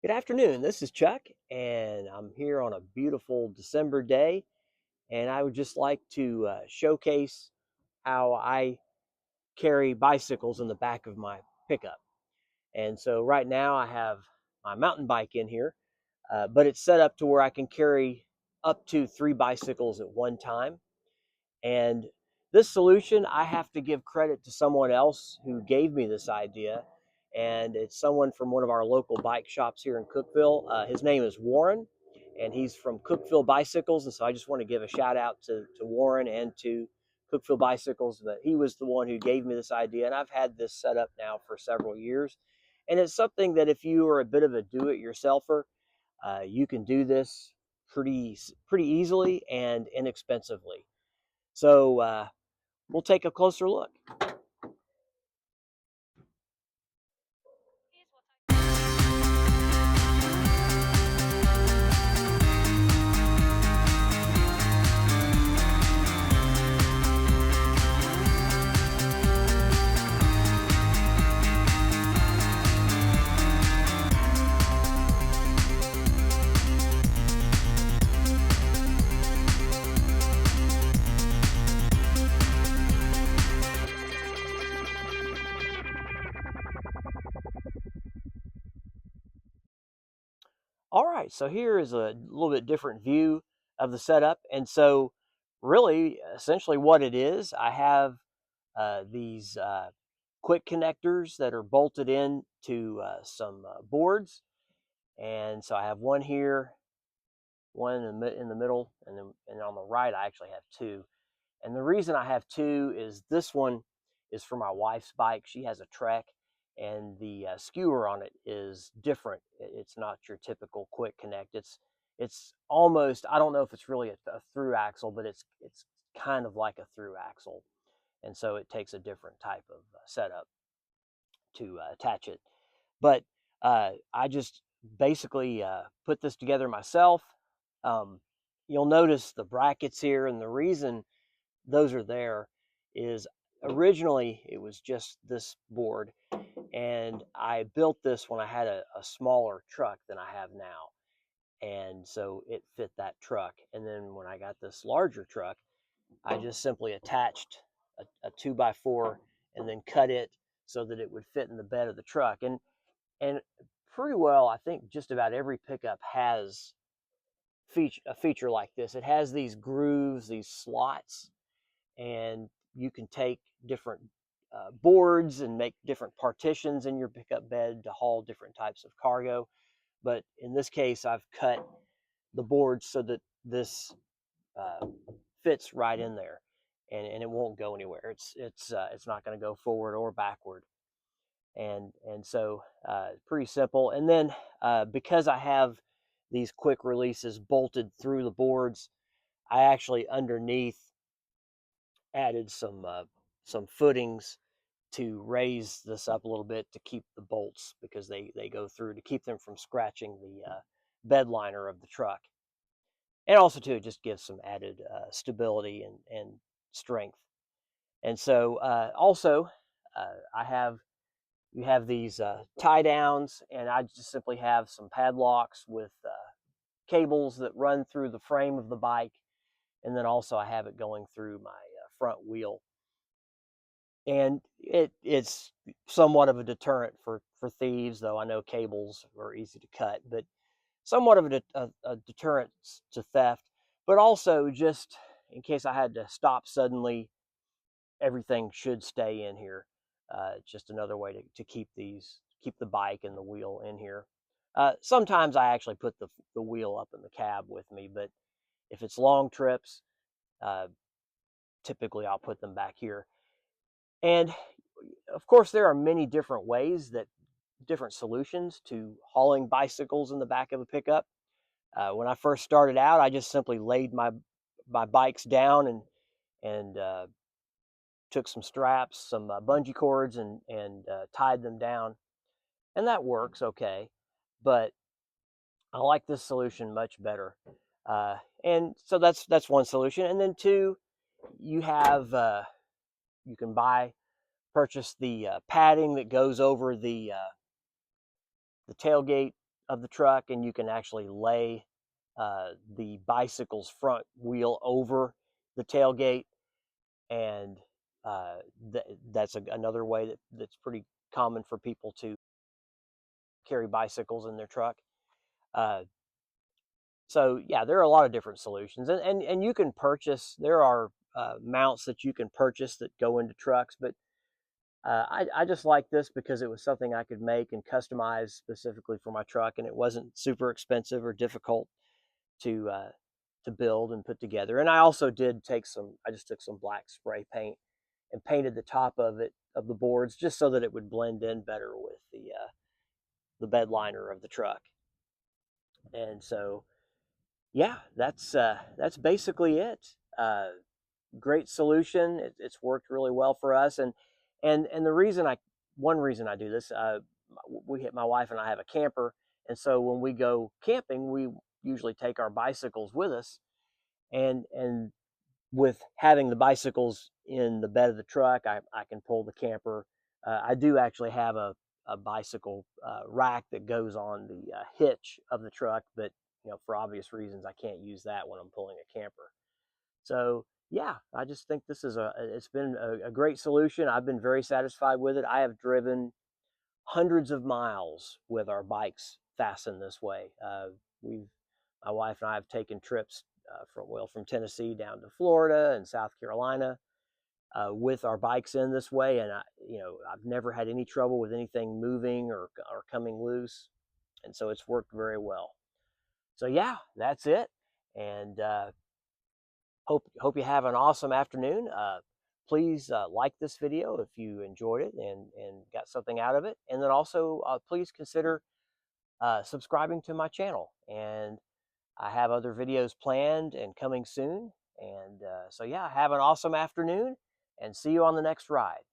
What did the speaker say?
Good afternoon. This is Chuck, and I'm here on a beautiful December day. And I would just like to showcase how I carry bicycles in the back of my pickup. And so, right now, I have my mountain bike in here, but it's set up to where I can carry up to 3 bicycles at one time. And this solution, I have to give credit to someone else who gave me this idea. And it's someone from one of our local bike shops here in Cookeville. His name is Warren, and he's from Cookeville Bicycles. And so I just want to give a shout out to Warren and to Cookeville Bicycles. But he was the one who gave me this idea. And I've had this set up now for several years. And it's something that if you are a bit of a do-it-yourselfer, you can do this pretty easily and inexpensively. So we'll take a closer look. All right, so here is a little bit different view of the setup. And so really, essentially what it is, I have these quick connectors that are bolted in to some boards. And so I have one here, one in the middle, and on the right I actually have two. And the reason I have two is this one is for my wife's bike. She has a Trek, and the skewer on it is different. It's not your typical quick connect. It's almost, I don't know if it's really a through axle, but it's kind of like a through axle, and so it takes a different type of setup to attach it. But I just basically put this together myself. Um, you'll notice the brackets here, and the reason those are there is originally it was just this board, and I built this when I had a smaller truck than I have now, and so it fit that truck. And then when I got this larger truck, I just simply attached a 2x4 and then cut it so that it would fit in the bed of the truck. And pretty well, I think just about every pickup has a feature like this. It has these grooves, these slots, and you can take different boards and make different partitions in your pickup bed to haul different types of cargo. But in this case, I've cut the boards so that this fits right in there, and it won't go anywhere. It's not going to go forward or backward, and so pretty simple. And then because I have these quick releases bolted through the boards, I actually underneath added some footings to raise this up a little bit to keep the bolts, because they go through, to keep them from scratching the bed liner of the truck, and also to just give some added stability and strength. And so also I have you have these tie downs, and I just simply have some padlocks with cables that run through the frame of the bike, and then also I have it going through my front wheel. And it's somewhat of a deterrent for thieves, though I know cables are easy to cut, but somewhat of a deterrent to theft. But also, just in case I had to stop suddenly, everything should stay in here. Just another way to keep the bike and the wheel in here. Sometimes I actually put the wheel up in the cab with me, but if it's long trips, uh, typically I'll put them back here. And of course, there are many different different solutions to hauling bicycles in the back of a pickup. When I first started out, I just simply laid my bikes down and took some straps, some bungee cords, and tied them down, and that works okay. But I like this solution much better. And so that's one solution. And then two, you have you can purchase the padding that goes over the tailgate of the truck, and you can actually lay the bicycle's front wheel over the tailgate, and that's another way that's pretty common for people to carry bicycles in their truck. Uh, so yeah, there are a lot of different solutions, and you can purchase. There are mounts that you can purchase that go into trucks, but I just like this because it was something I could make and customize specifically for my truck, and it wasn't super expensive or difficult to build and put together. And I also did take some. I just took some black spray paint and painted the top of the boards just so that it would blend in better with the bed liner of the truck. And so yeah, that's basically it. Great solution. It's worked really well for us, and the reason one reason I do this, my wife and I have a camper, and so when we go camping, we usually take our bicycles with us, and with having the bicycles in the bed of the truck, I can pull the camper. I do actually have a bicycle rack that goes on the hitch of the truck, but for obvious reasons, I can't use that when I'm pulling a camper. So yeah, I just think this is it's been a great solution. I've been very satisfied with it. I have driven hundreds of miles with our bikes fastened this way. My wife and I have taken trips from Tennessee down to Florida and South Carolina with our bikes in this way, and I've never had any trouble with anything moving or coming loose, and so it's worked very well. So yeah, that's it, and hope you have an awesome afternoon. Please like this video if you enjoyed it and got something out of it, and then also please consider subscribing to my channel. And I have other videos planned and coming soon. And so yeah, have an awesome afternoon, and see you on the next ride.